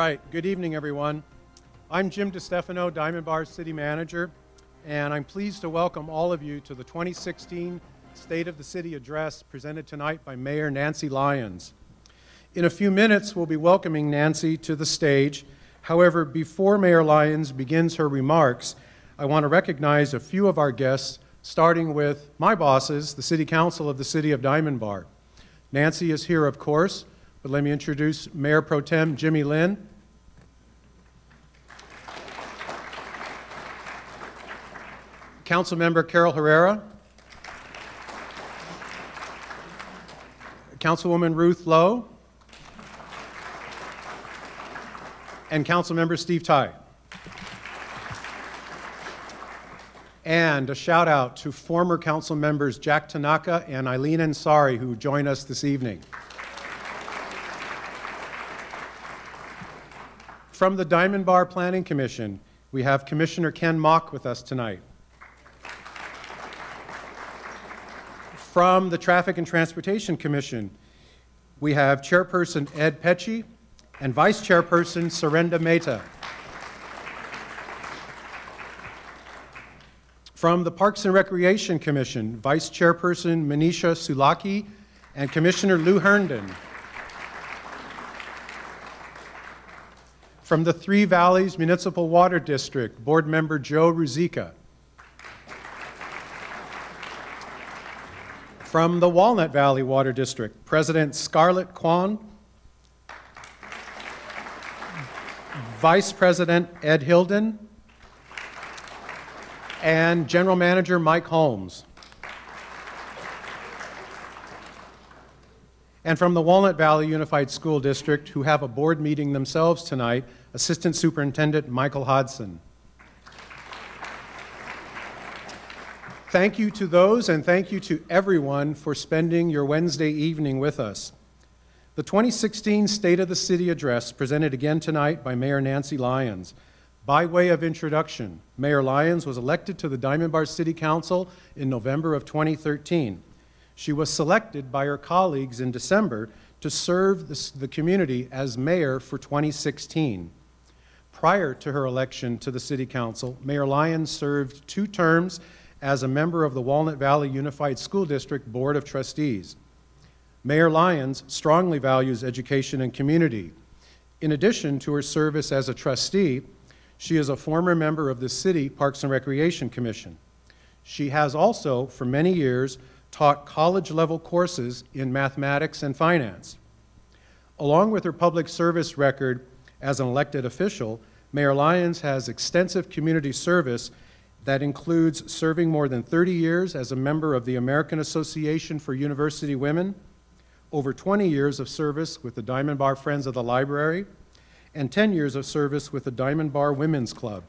right, good evening, everyone. I'm Jim DeStefano, Diamond Bar's City Manager, and I'm pleased to welcome all of you to the 2016 State of the City Address presented tonight by Mayor Nancy Lyons. In a few minutes, we'll be welcoming Nancy to the stage. However, before Mayor Lyons begins her remarks, I want to recognize a few of our guests, starting with my bosses, the City Council of the City of Diamond Bar. Nancy is here, of course, but let me introduce Mayor Pro Tem Jimmy Lynn, Councilmember Carol Herrera, Councilwoman Ruth Lowe, and Councilmember Steve Tye. And a shout out to former council members Jack Tanaka and Eileen Ansari, who join us this evening. From the Diamond Bar Planning Commission, we have Commissioner Ken Mock with us tonight. From the Traffic and Transportation Commission, we have Chairperson Ed Pecci and Vice Chairperson Surenda Mehta. From the Parks and Recreation Commission, Vice Chairperson Manisha Sulaki and Commissioner Lou Herndon. From the Three Valleys Municipal Water District, Board Member Joe Ruzicka. From the Walnut Valley Water District, President Scarlett Kwan, Vice President Ed Hilden, and General Manager Mike Holmes. And from the Walnut Valley Unified School District, who have a board meeting themselves tonight, Assistant Superintendent Michael Hodson. Thank you to those, and thank you to everyone for spending your Wednesday evening with us. The 2016 State of the City Address, presented again tonight by Mayor Nancy Lyons. By way of introduction, Mayor Lyons was elected to the Diamond Bar City Council in November of 2013. She was selected by her colleagues in December to serve the community as mayor for 2016. Prior to her election to the City Council, Mayor Lyons served 2 terms as a member of the Walnut Valley Unified School District Board of Trustees. Mayor Lyons strongly values education and community. In addition to her service as a trustee, she is a former member of the City Parks and Recreation Commission. She has also, for many years, taught college-level courses in mathematics and finance. Along with her public service record as an elected official, Mayor Lyons has extensive community service that includes serving more than 30 years as a member of the American Association for University Women, over 20 years of service with the Diamond Bar Friends of the Library, and 10 years of service with the Diamond Bar Women's Club.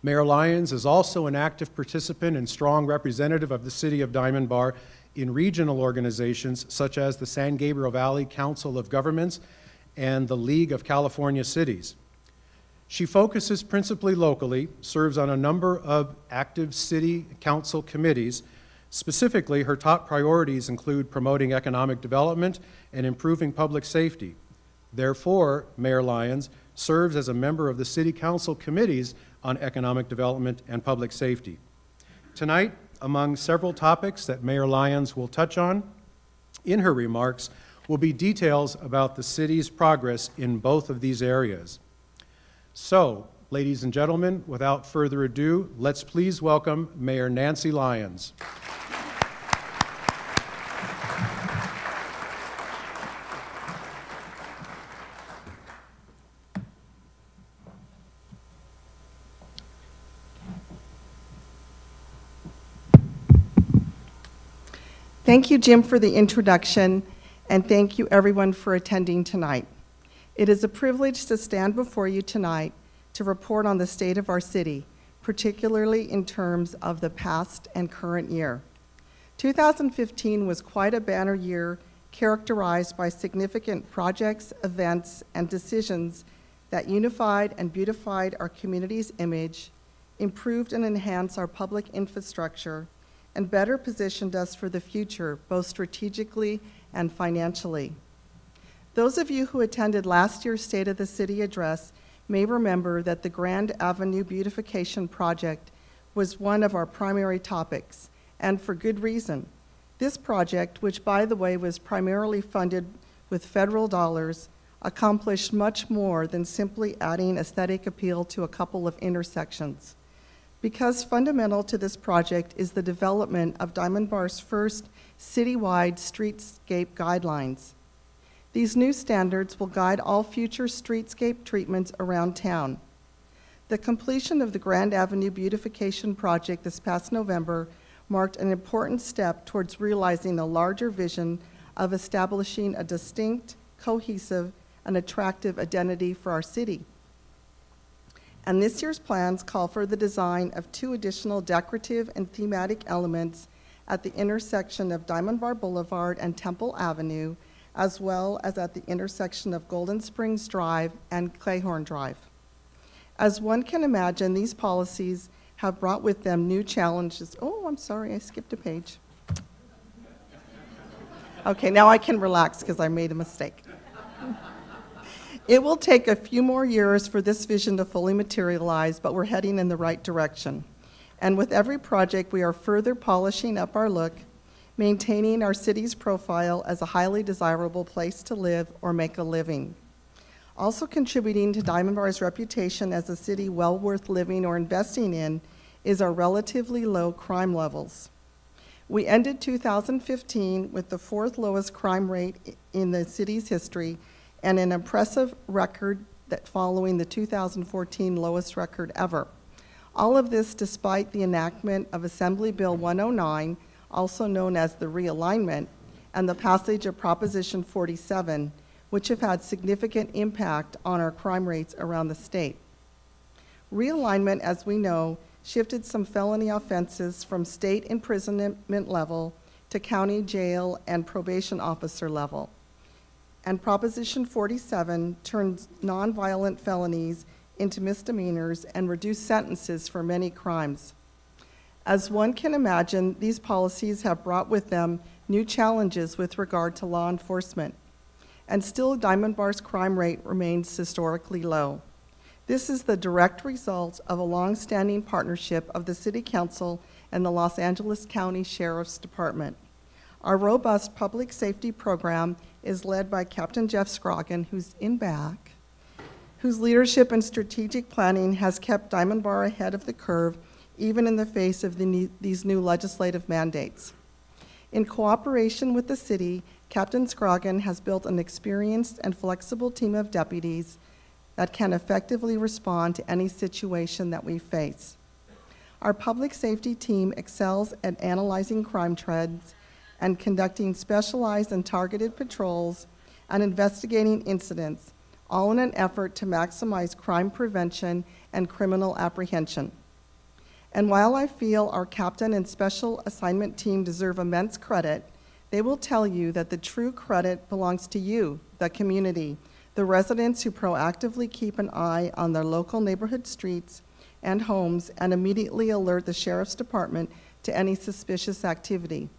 Mayor Lyons is also an active participant and strong representative of the City of Diamond Bar in regional organizations such as the San Gabriel Valley Council of Governments and the League of California Cities. She focuses principally locally, serves on a number of active city council committees. Specifically, her top priorities include promoting economic development and improving public safety. Therefore, Mayor Lyons serves as a member of the City Council committees on economic development and public safety. Tonight, among several topics that Mayor Lyons will touch on in her remarks, will be details about the city's progress in both of these areas. So, ladies and gentlemen, without further ado, let's please welcome Mayor Nancy Lyons. Thank you, Jim, for the introduction, and thank you everyone for attending tonight. It is a privilege to stand before you tonight to report on the state of our city, particularly in terms of the past and current year. 2015 was quite a banner year, characterized by significant projects, events, and decisions that unified and beautified our community's image, improved and enhanced our public infrastructure, and better positioned us for the future, both strategically and financially. Those of you who attended last year's State of the City address may remember that the Grand Avenue Beautification project was one of our primary topics, and for good reason. This project, which by the way was primarily funded with federal dollars, accomplished much more than simply adding aesthetic appeal to a couple of intersections. Because fundamental to this project is the development of Diamond Bar's first citywide streetscape guidelines. These new standards will guide all future streetscape treatments around town. The completion of the Grand Avenue Beautification project this past November marked an important step towards realizing a larger vision of establishing a distinct, cohesive, and attractive identity for our city. And this year's plans call for the design of 2 additional decorative and thematic elements at the intersection of Diamond Bar Boulevard and Temple Avenue, as well as at the intersection of Golden Springs Drive and Clayhorn Drive. As one can imagine, these policies have brought with them new challenges. Oh, I'm sorry, I skipped a page. Okay, now I can relax because I made a mistake. It will take a few more years for this vision to fully materialize, but we're heading in the right direction. And with every project, we are further polishing up our look, maintaining our city's profile as a highly desirable place to live or make a living. Also contributing to Diamond Bar's reputation as a city well worth living or investing in is our relatively low crime levels. We ended 2015 with the 4th lowest crime rate in the city's history and an impressive record that following the 2014 lowest record ever. All of this despite the enactment of Assembly Bill 109, also known as the realignment, and the passage of Proposition 47, which have had significant impact on our crime rates around the state. Realignment, as we know, shifted some felony offenses from state imprisonment level to county jail and probation officer level. And Proposition 47 turns nonviolent felonies into misdemeanors and reduced sentences for many crimes. As one can imagine, these policies have brought with them new challenges with regard to law enforcement. And still, Diamond Bar's crime rate remains historically low. This is the direct result of a long-standing partnership of the City Council and the Los Angeles County Sheriff's Department. Our robust public safety program is led by Captain Jeff Scroggin, who's in back, whose leadership and strategic planning has kept Diamond Bar ahead of the curve, even in the face of these new legislative mandates. In cooperation with the city, Captain Scroggin has built an experienced and flexible team of deputies that can effectively respond to any situation that we face. Our public safety team excels at analyzing crime trends and conducting specialized and targeted patrols and investigating incidents, all in an effort to maximize crime prevention and criminal apprehension. And while I feel our captain and special assignment team deserve immense credit, they will tell you that the true credit belongs to you, the community, the residents who proactively keep an eye on their local neighborhood streets and homes and immediately alert the Sheriff's Department to any suspicious activity.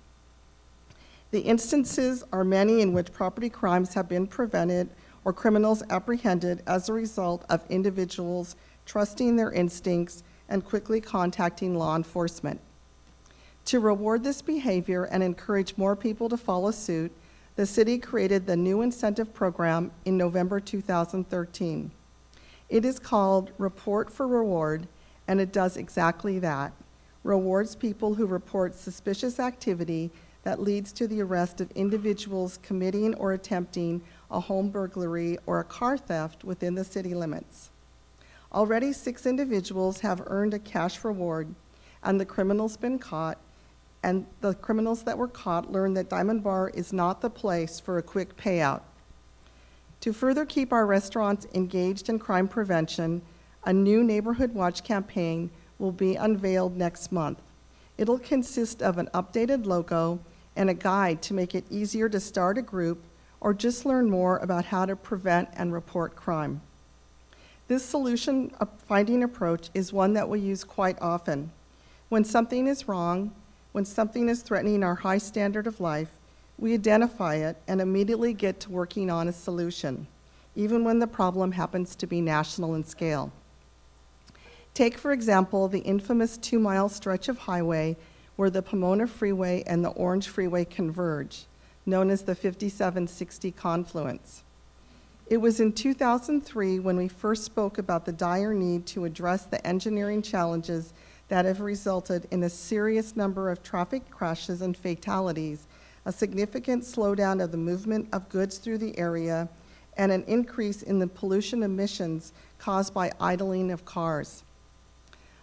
The instances are many in which property crimes have been prevented or criminals apprehended as a result of individuals trusting their instincts and quickly contacting law enforcement. To reward this behavior and encourage more people to follow suit, the city created the new incentive program in November 2013. It is called Report for Reward, and it does exactly that. Rewards people who report suspicious activity that leads to the arrest of individuals committing or attempting a home burglary or a car theft within the city limits. Already 6 individuals have earned a cash reward, and the criminals been caught, and the criminals that were caught learned that Diamond Bar is not the place for a quick payout. To further keep our restaurants engaged in crime prevention, a new Neighborhood Watch campaign will be unveiled next month. It'll consist of an updated logo and a guide to make it easier to start a group or just learn more about how to prevent and report crime. This solution-finding approach is one that we use quite often. When something is wrong, when something is threatening our high standard of life, We identify it and immediately get to working on a solution, even when the problem happens to be national in scale. Take, for example, the infamous 2-mile stretch of highway where the Pomona Freeway and the Orange Freeway converge, known as the 5760 confluence. It was in 2003 when we first spoke about the dire need to address the engineering challenges that have resulted in a serious number of traffic crashes and fatalities, a significant slowdown of the movement of goods through the area, and an increase in the pollution emissions caused by idling of cars.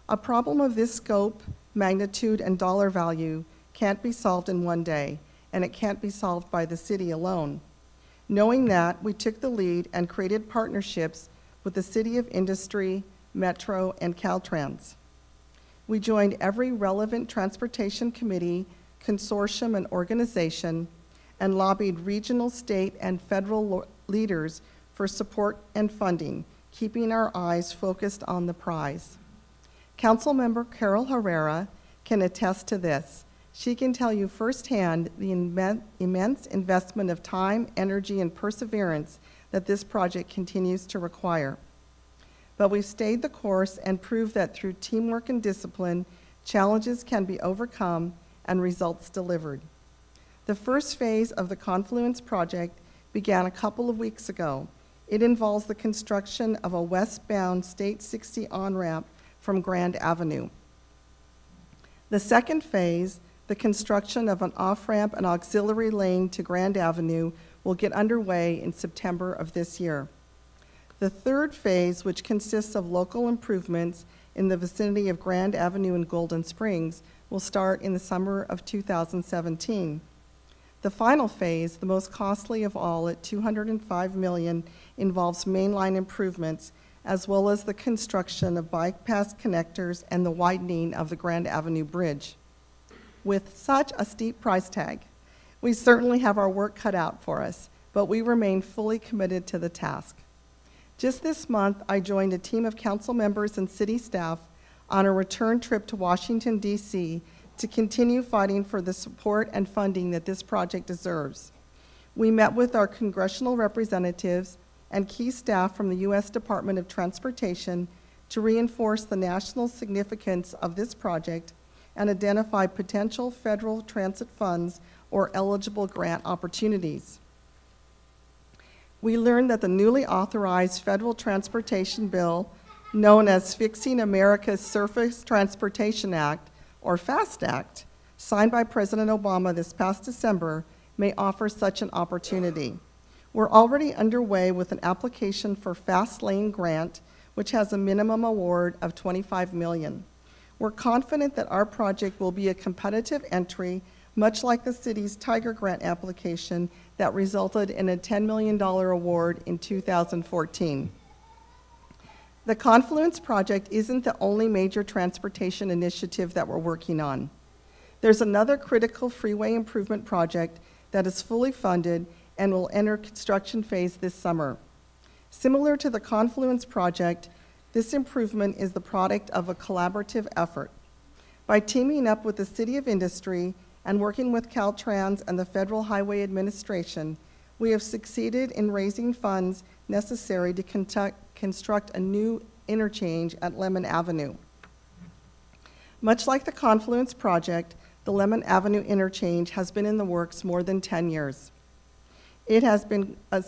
A problem of this scope, magnitude, and dollar value can't be solved in one day, and it can't be solved by the city alone. Knowing that, we took the lead and created partnerships with the City of Industry, Metro, and Caltrans. We joined every relevant transportation committee, consortium, and organization, and lobbied regional, state, and federal leaders for support and funding, keeping our eyes focused on the prize. Councilmember Carol Herrera can attest to this. She can tell you firsthand the immense investment of time, energy, and perseverance that this project continues to require. But we've stayed the course and proved that through teamwork and discipline, challenges can be overcome and results delivered. The first phase of the Confluence project began a couple of weeks ago. It involves the construction of a westbound State 60 on-ramp from Grand Avenue. The second phase, the construction of an off-ramp and auxiliary lane to Grand Avenue, will get underway in September of this year. The third phase, which consists of local improvements in the vicinity of Grand Avenue and Golden Springs, will start in the summer of 2017. The final phase, the most costly of all at $205 million, involves mainline improvements as well as the construction of bypass connectors and the widening of the Grand Avenue Bridge. With such a steep price tag, we certainly have our work cut out for us, but we remain fully committed to the task. Just this month, I joined a team of council members and city staff on a return trip to Washington, D.C. to continue fighting for the support and funding that this project deserves. We met with our congressional representatives and key staff from the U.S. Department of Transportation to reinforce the national significance of this project and identify potential federal transit funds or eligible grant opportunities. We learned that the newly authorized federal transportation bill, known as Fixing America's Surface Transportation Act, or FAST Act, signed by President Obama this past December, may offer such an opportunity. We're already underway with an application for Fast Lane Grant, which has a minimum award of $25 million. We're confident that our project will be a competitive entry, much like the city's Tiger Grant application that resulted in a $10 million award in 2014. The Confluence project isn't the only major transportation initiative that we're working on. There's another critical freeway improvement project that is fully funded and will enter construction phase this summer. Similar to the Confluence project, this improvement is the product of a collaborative effort. By teaming up with the City of Industry and working with Caltrans and the Federal Highway Administration, we have succeeded in raising funds necessary to construct a new interchange at Lemon Avenue. Much like the Confluence project, the Lemon Avenue interchange has been in the works more than 10 years. It has been a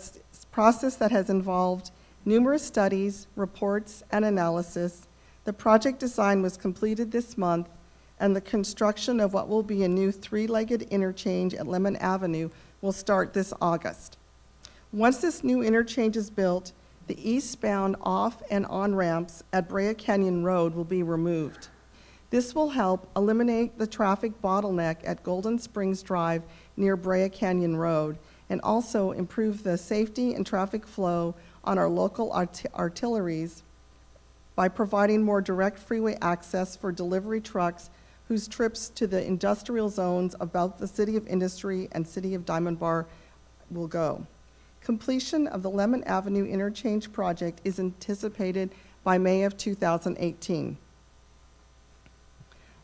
process that has involved numerous studies, reports, and analysis. The project design was completed this month, and the construction of what will be a new three-legged interchange at Lemon Avenue will start this August. Once this new interchange is built, the eastbound off and on ramps at Brea Canyon Road will be removed. This will help eliminate the traffic bottleneck at Golden Springs Drive near Brea Canyon Road and also improve the safety and traffic flow on our local arteries by providing more direct freeway access for delivery trucks whose trips to the industrial zones about the City of Industry and City of Diamond Bar will go. Completion of the Lemon Avenue Interchange project is anticipated by May of 2018.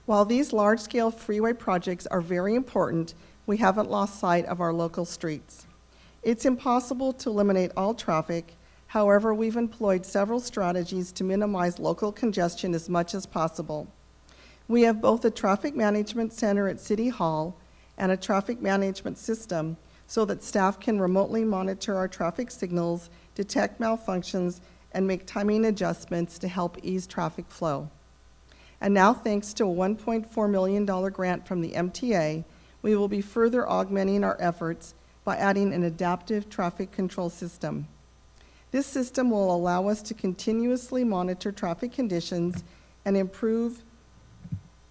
While these large-scale freeway projects are very important, we haven't lost sight of our local streets. It's impossible to eliminate all traffic. However, we've employed several strategies to minimize local congestion as much as possible. We have both a traffic management center at City Hall and a traffic management system so that staff can remotely monitor our traffic signals, detect malfunctions, and make timing adjustments to help ease traffic flow. And now, thanks to a $1.4 million grant from the MTA, we will be further augmenting our efforts by adding an adaptive traffic control system. This system will allow us to continuously monitor traffic conditions and improve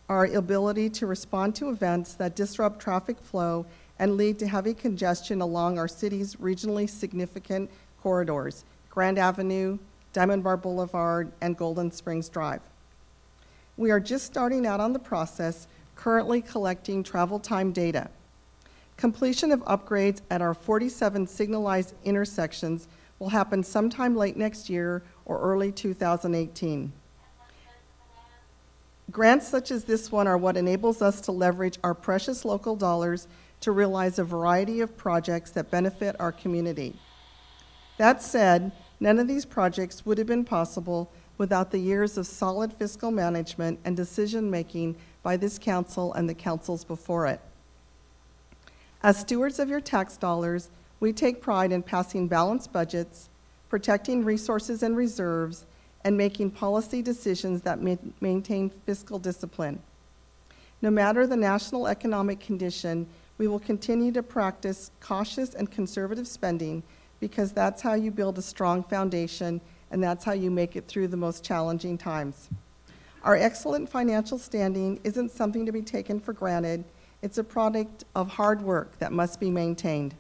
our ability to respond to events that disrupt traffic flow and lead to heavy congestion along our city's regionally significant corridors, Grand Avenue, Diamond Bar Boulevard, and Golden Springs Drive. We are just starting out on the process, currently collecting travel time data. Completion of upgrades at our 47 signalized intersections will happen sometime late next year or early 2018. Grants such as this one are what enables us to leverage our precious local dollars to realize a variety of projects that benefit our community. That said, none of these projects would have been possible without the years of solid fiscal management and decision-making by this council and the councils before it. As stewards of your tax dollars, we take pride in passing balanced budgets, protecting resources and reserves, and making policy decisions that maintain fiscal discipline. No matter the national economic condition, we will continue to practice cautious and conservative spending because that's how you build a strong foundation and that's how you make it through the most challenging times. Our excellent financial standing isn't something to be taken for granted. It's a product of hard work that must be maintained.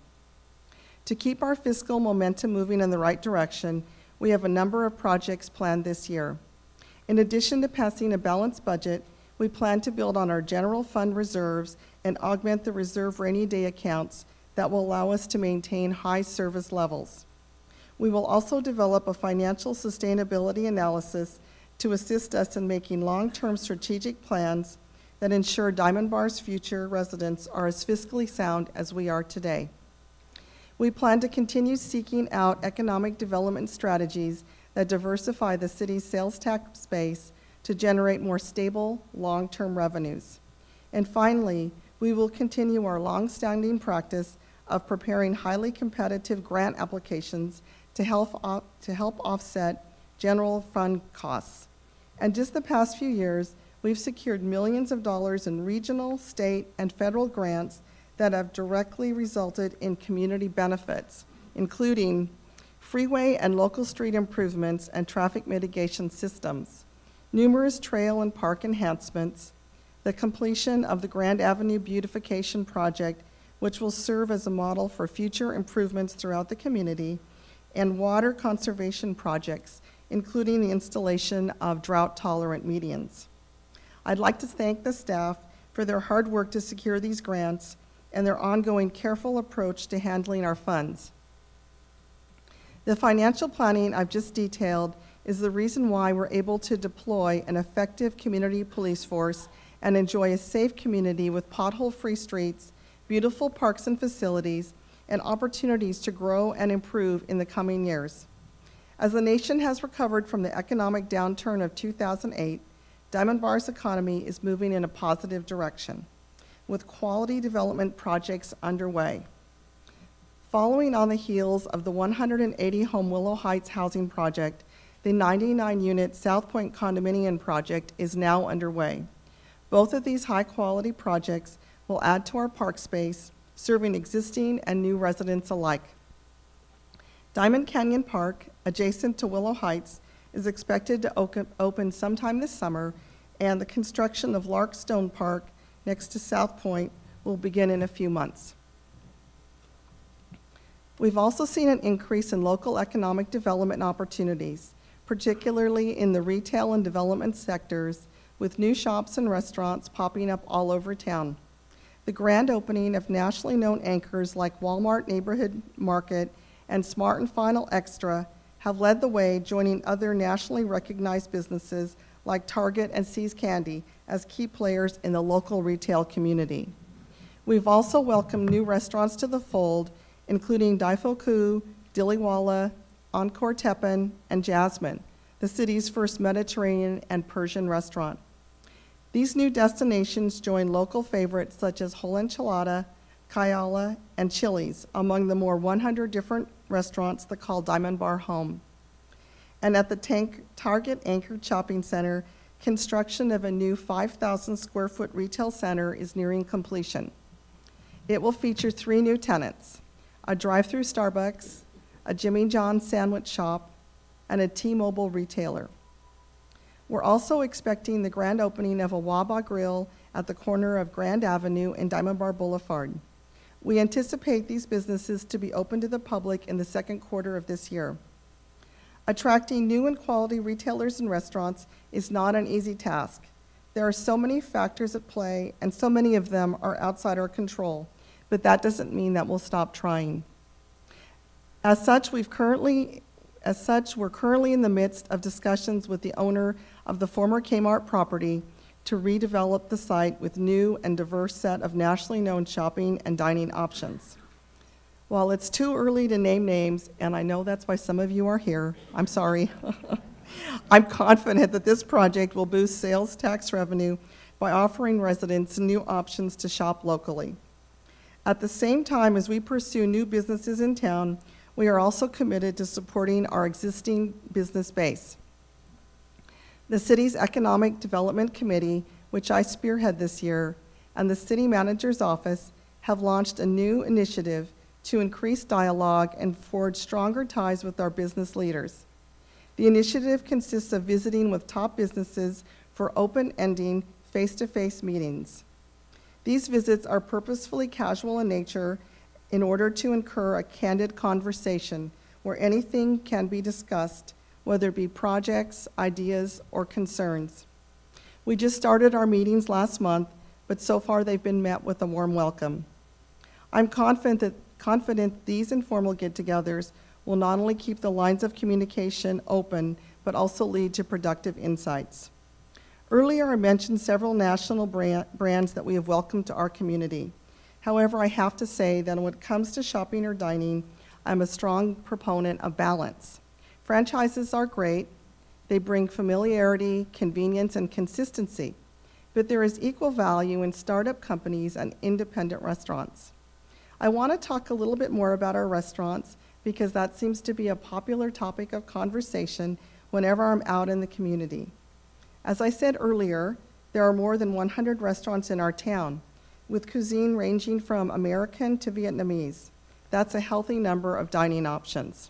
To keep our fiscal momentum moving in the right direction, we have a number of projects planned this year. In addition to passing a balanced budget, we plan to build on our general fund reserves and augment the reserve rainy day accounts that will allow us to maintain high service levels. We will also develop a financial sustainability analysis to assist us in making long-term strategic plans that ensure Diamond Bar's future residents are as fiscally sound as we are today. We plan to continue seeking out economic development strategies that diversify the city's sales tax base to generate more stable, long-term revenues. And finally, we will continue our long-standing practice of preparing highly competitive grant applications to help offset general fund costs. And just the past few years, we've secured millions of dollars in regional, state, and federal grants that have directly resulted in community benefits, including freeway and local street improvements and traffic mitigation systems, numerous trail and park enhancements, the completion of the Grand Avenue Beautification project, which will serve as a model for future improvements throughout the community, and water conservation projects, including the installation of drought-tolerant medians. I'd like to thank the staff for their hard work to secure these grants and their ongoing careful approach to handling our funds. The financial planning I've just detailed is the reason why we're able to deploy an effective community police force and enjoy a safe community with pothole-free streets, beautiful parks and facilities, and opportunities to grow and improve in the coming years. As the nation has recovered from the economic downturn of 2008, Diamond Bar's economy is moving in a positive direction, with quality development projects underway. Following on the heels of the 180-home Willow Heights housing project, the 99-unit South Point condominium project is now underway. Both of these high-quality projects will add to our park space, serving existing and new residents alike. Diamond Canyon Park, adjacent to Willow Heights, is expected to open sometime this summer, and the construction of Larkstone Park next to South Point will begin in a few months. We've also seen an increase in local economic development opportunities, particularly in the retail and development sectors, with new shops and restaurants popping up all over town. The grand opening of nationally known anchors like Walmart Neighborhood Market and Smart & Final Extra have led the way, joining other nationally recognized businesses like Target and See's Candy as key players in the local retail community. We've also welcomed new restaurants to the fold, including Daifoku, Diliwala, Encore Teppan, and Jasmine, the city's first Mediterranean and Persian restaurant. These new destinations join local favorites such as Whole Enchilada, Kayala, and Chili's among the more 100 different restaurants that call Diamond Bar home. And at the Target anchored shopping center, construction of a new 5,000 square foot retail center is nearing completion. It will feature 3 new tenants, a drive-through Starbucks, a Jimmy John's sandwich shop, and a T-Mobile retailer. We're also expecting the grand opening of a Waba Grill at the corner of Grand Avenue and Diamond Bar Boulevard. We anticipate these businesses to be open to the public in the second quarter of this year. Attracting new and quality retailers and restaurants is not an easy task. There are so many factors at play, and so many of them are outside our control, but that doesn't mean that we'll stop trying. As such, we're currently in the midst of discussions with the owner of the former Kmart property to redevelop the site with new and diverse set of nationally known shopping and dining options. While it's too early to name names, and I know that's why some of you are here, I'm sorry, I'm confident that this project will boost sales tax revenue by offering residents new options to shop locally. At the same time as we pursue new businesses in town, we are also committed to supporting our existing business base. The city's Economic Development Committee, which I spearhead this year, and the City Manager's Office have launched a new initiative to increase dialogue and forge stronger ties with our business leaders. The initiative consists of visiting with top businesses for open-ending, face-to-face meetings. These visits are purposefully casual in nature in order to incur a candid conversation where anything can be discussed, whether it be projects, ideas, or concerns. We just started our meetings last month, but so far they've been met with a warm welcome. I'm confident these informal get-togethers will not only keep the lines of communication open, but also lead to productive insights. Earlier, I mentioned several national brands that we have welcomed to our community. However, I have to say that when it comes to shopping or dining, I'm a strong proponent of balance. Franchises are great. They bring familiarity, convenience, and consistency. But there is equal value in startup companies and independent restaurants. I want to talk a little bit more about our restaurants because that seems to be a popular topic of conversation whenever I'm out in the community. As I said earlier, there are more than 100 restaurants in our town, with cuisine ranging from American to Vietnamese. That's a healthy number of dining options.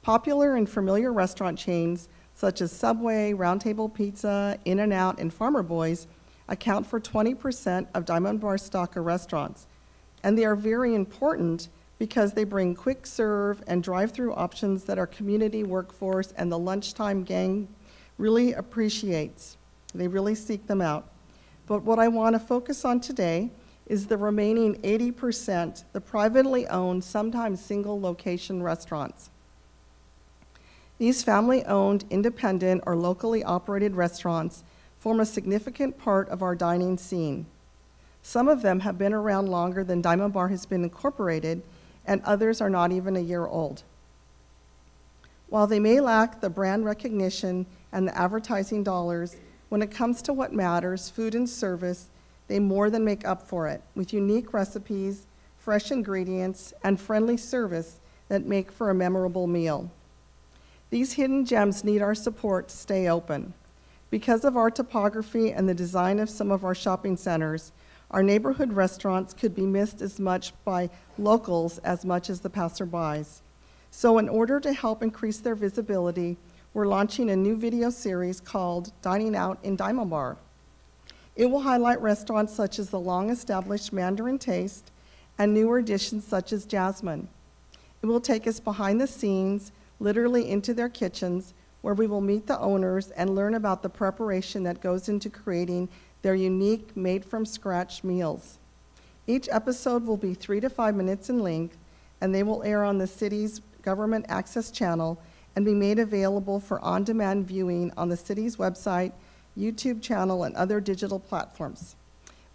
Popular and familiar restaurant chains such as Subway, Round Table Pizza, In-N-Out, and Farmer Boys account for 20% of Diamond Bar Stalker restaurants, and they are very important because they bring quick serve and drive-through options that our community workforce and the lunchtime gang really appreciates. They really seek them out. But what I want to focus on today is the remaining 80%, the privately owned, sometimes single location restaurants. These family-owned, independent, or locally operated restaurants form a significant part of our dining scene. Some of them have been around longer than Diamond Bar has been incorporated, and others are not even a year old. While they may lack the brand recognition and the advertising dollars, when it comes to what matters, food and service, they more than make up for it, with unique recipes, fresh ingredients, and friendly service that make for a memorable meal. These hidden gems need our support to stay open. Because of our topography and the design of some of our shopping centers, our neighborhood restaurants could be missed as much by locals as much as the passerbys. So in order to help increase their visibility, we're launching a new video series called Dining Out in Diamond Bar. It will highlight restaurants such as the long-established Mandarin Taste and newer additions such as Jasmine. It will take us behind the scenes, literally into their kitchens, where we will meet the owners and learn about the preparation that goes into creating their unique, made-from-scratch meals. Each episode will be 3 to 5 minutes in length, and they will air on the city's government access channel and be made available for on-demand viewing on the city's website, YouTube channel, and other digital platforms.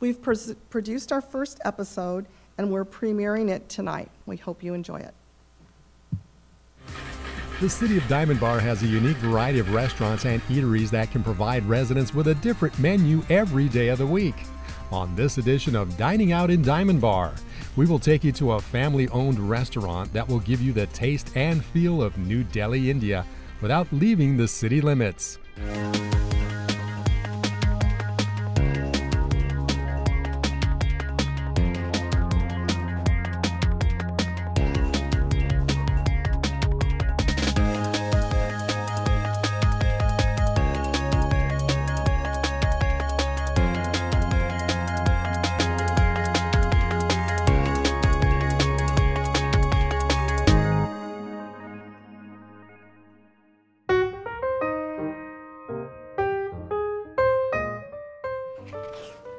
We've produced our first episode, and we're premiering it tonight. We hope you enjoy it. The City of Diamond Bar has a unique variety of restaurants and eateries that can provide residents with a different menu every day of the week. On this edition of Dining Out in Diamond Bar, we will take you to a family-owned restaurant that will give you the taste and feel of New Delhi, India, without leaving the city limits.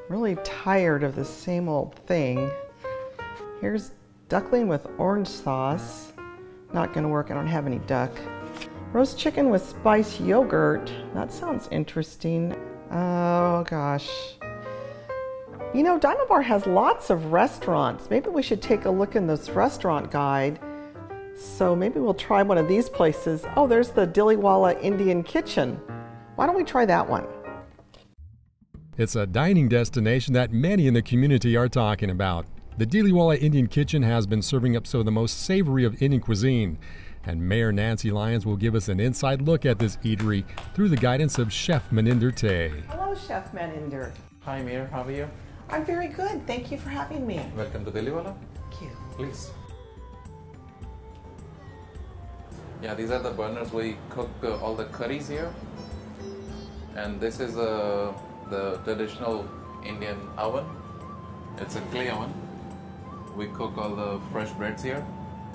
Really tired of the same old thing. Here's duckling with orange sauce. Not gonna work, I don't have any duck. Roast chicken with spiced yogurt. That sounds interesting. Oh gosh. You know, Diamond Bar has lots of restaurants. Maybe we should take a look in this restaurant guide. So maybe we'll try one of these places. Oh, there's the Dilliwala Indian Kitchen. Why don't we try that one? It's a dining destination that many in the community are talking about. The Dilliwala Indian Kitchen has been serving up some of the most savory of Indian cuisine, and Mayor Nancy Lyons will give us an inside look at this eatery through the guidance of Chef Maninder Tay. Hello, Chef Maninder. Hi Mayor, how are you? I'm very good. Thank you for having me. Welcome to Dilliwala. Thank you. Please. Yeah, these are the burners. We cook all the curries here. And this is the traditional Indian oven. It's a clay oven. We cook all the fresh breads here.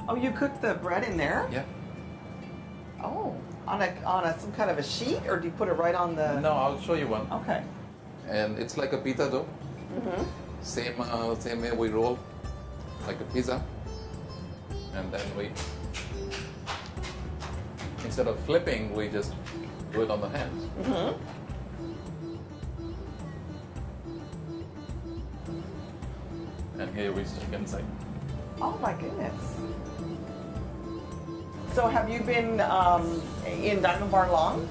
Oh, you cook the bread in there? Yeah. Oh, on a some kind of a sheet, or do you put it right on the? No, I'll show you one. Okay. And it's like a pizza dough. Mm-hmm. Same way we roll, like a pizza. And then we, instead of flipping, we just do it on the hands. Mm-hmm. And here we stick inside. Oh my goodness. So have you been in Diamond Bar long?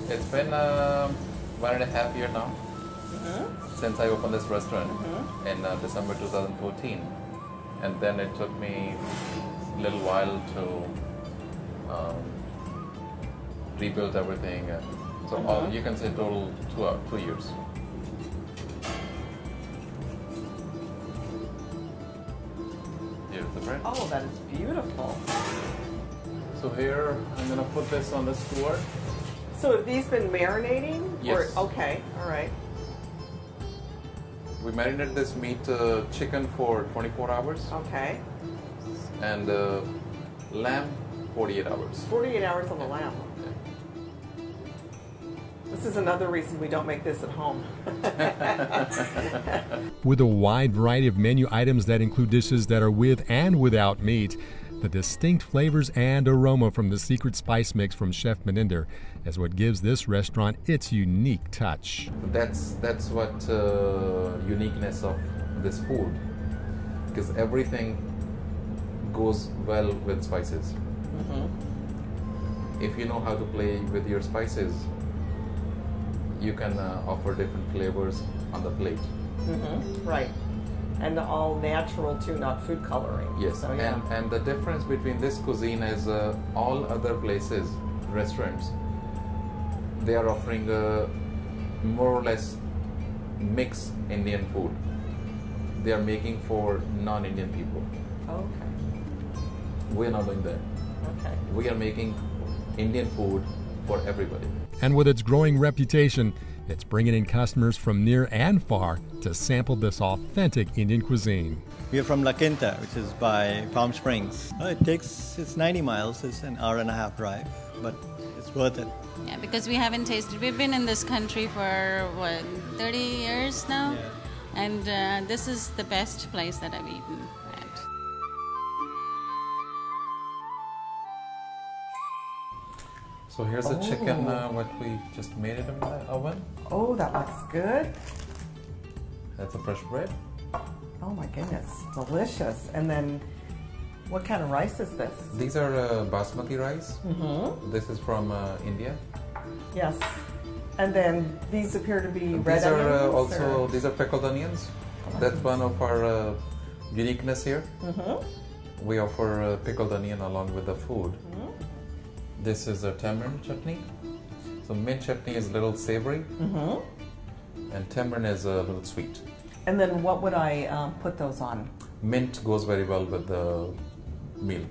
It's been 1.5 years now since I opened this restaurant in December 2014. And then it took me a little while to rebuild everything. So all, you can say total 2 years. Here's the bread. Oh, that is beautiful. So here, I'm gonna put this on the skewer. So have these been marinating? Yes. Or, okay, all right. We marinate this meat chicken for 24 hours Okay. and lamb 48 hours. 48 hours on the lamb. Yeah. This is another reason we don't make this at home. With a wide variety of menu items that include dishes that are with and without meat, the distinct flavors and aroma from the secret spice mix from Chef Maninder is what gives this restaurant its unique touch. That's what uniqueness of this food, because everything goes well with spices. If you know how to play with your spices, you can offer different flavors on the plate. Right. And all natural too, not food coloring. Yes, So, yeah. and the difference between this cuisine is all other places, restaurants, they are offering more or less mixed Indian food. They are making for non-Indian people. Okay. We are not doing that. Okay. We are making Indian food for everybody. And with its growing reputation, it's bringing in customers from near and far to sample this authentic Indian cuisine. We are from La Quinta, which is by Palm Springs. It's 90 miles, it's an hour and a half drive, but it's worth it. Yeah, because we haven't tasted. We've been in this country for, 30 years now? Yeah. And this is the best place that I've eaten at. So here's the chicken, what we just made it in the oven. Oh, that looks good. That's a fresh bread. Oh my goodness, delicious. And then what kind of rice is this? These are basmati rice. This is from India. Yes. And then these appear to be red These are onions? also these are pickled onions. That's one of our uniqueness here. We offer pickled onion along with the food. This is a tamarind chutney. So mint chutney is a little savory, and tamarind is a little sweet. And then what would I put those on? Mint goes very well with the meal.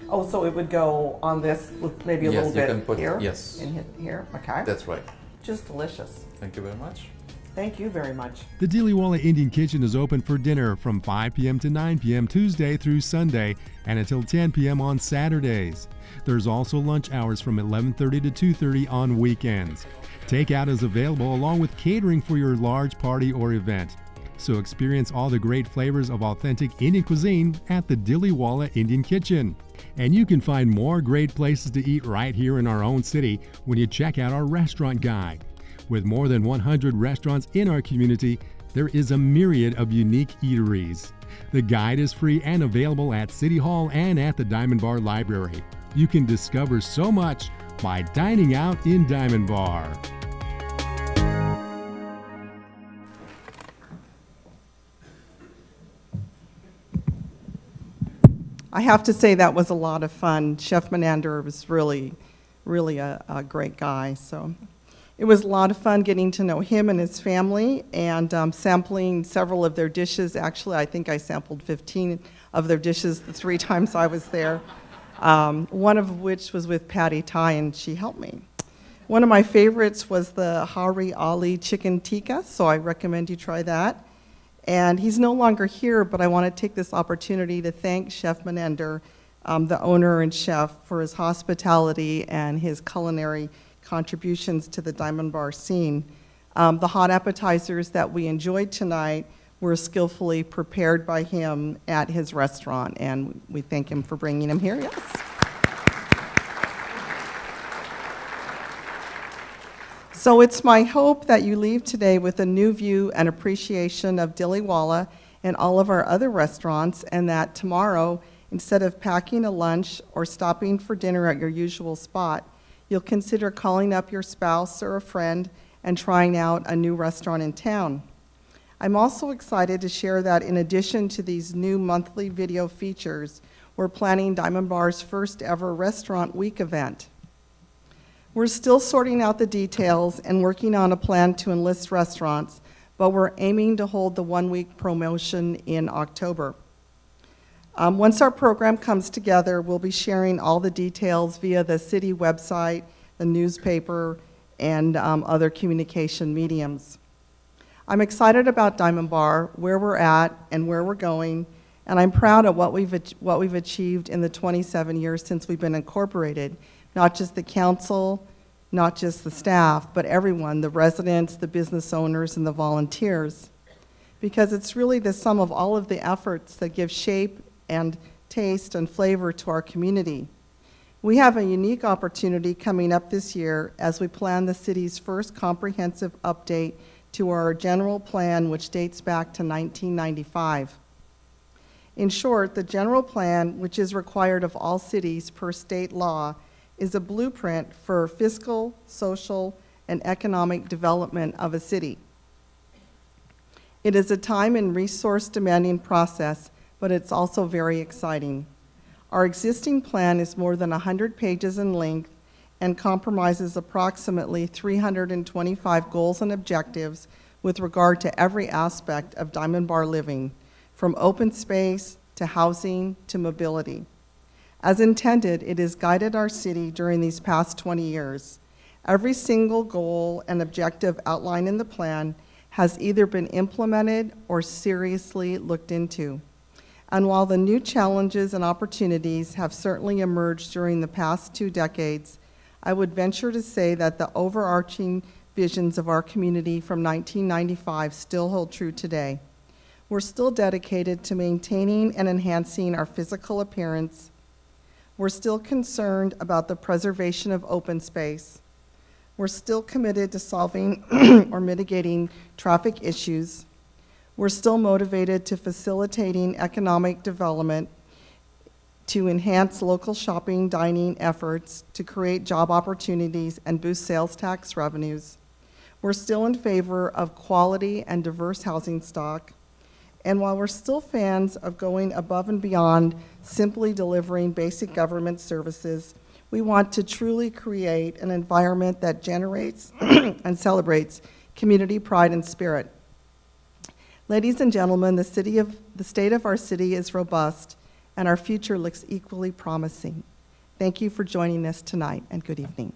Oh, so it would go on this with maybe a little Yes, you bit can put here? yes. In here, okay. That's right. Just delicious. Thank you very much. Thank you very much. The Diliwala Indian Kitchen is open for dinner from 5 p.m. to 9 p.m. Tuesday through Sunday and until 10 p.m. on Saturdays. There's also lunch hours from 11:30 to 2:30 on weekends. Takeout is available along with catering for your large party or event. So experience all the great flavors of authentic Indian cuisine at the Diliwala Indian Kitchen. And you can find more great places to eat right here in our own city when you check out our restaurant guide. With more than 100 restaurants in our community, there is a myriad of unique eateries. The guide is free and available at City Hall and at the Diamond Bar Library. You can discover so much by dining out in Diamond Bar. I have to say that was a lot of fun. Chef Menander was really a great guy. So it was a lot of fun getting to know him and his family and sampling several of their dishes. Actually, I think I sampled 15 of their dishes the 3 times I was there, one of which was with Patty Ty, and she helped me. One of my favorites was the Hari Ali chicken tikka, so I recommend you try that. And he's no longer here, but I want to take this opportunity to thank Chef Menander, the owner and chef, for his hospitality and his culinary contributions to the Diamond Bar scene. The hot appetizers that we enjoyed tonight were skillfully prepared by him at his restaurant, and we thank him for bringing them here. Yes. So it's my hope that you leave today with a new view and appreciation of Diliwala and all of our other restaurants, and that tomorrow, instead of packing a lunch or stopping for dinner at your usual spot, you'll consider calling up your spouse or a friend and trying out a new restaurant in town. I'm also excited to share that in addition to these new monthly video features, we're planning Diamond Bar's first ever Restaurant Week event. We're still sorting out the details and working on a plan to enlist restaurants, but we're aiming to hold the one-week promotion in October. Once our program comes together, we'll be sharing all the details via the city website, the newspaper, and other communication mediums. I'm excited about Diamond Bar, where we're at and where we're going, and I'm proud of what we've achieved in the 27 years since we've been incorporated. Not just the council, not just the staff, but everyone, the residents, the business owners, and the volunteers. Because it's really the sum of all of the efforts that give shape and taste and flavor to our community. We have a unique opportunity coming up this year as we plan the city's first comprehensive update to our general plan, which dates back to 1995. In short, the general plan, which is required of all cities per state law, is a blueprint for fiscal, social, and economic development of a city. It is a time and resource-demanding process, but it's also very exciting. Our existing plan is more than 100 pages in length and compromises approximately 325 goals and objectives with regard to every aspect of Diamond Bar living, from open space to housing to mobility. As intended, it has guided our city during these past 20 years. Every single goal and objective outlined in the plan has either been implemented or seriously looked into. And while the new challenges and opportunities have certainly emerged during the past 2 decades, I would venture to say that the overarching visions of our community from 1995 still hold true today. We're still dedicated to maintaining and enhancing our physical appearance. We're still concerned about the preservation of open space. We're still committed to solving or mitigating traffic issues. We're still motivated to facilitating economic development, to enhance local shopping, dining efforts, to create job opportunities and boost sales tax revenues. We're still in favor of quality and diverse housing stock. And while we're still fans of going above and beyond simply delivering basic government services, we want to truly create an environment that generates and celebrates community pride and spirit. Ladies and gentlemen, the state of our city is robust, and our future looks equally promising. Thank you for joining us tonight, and good evening.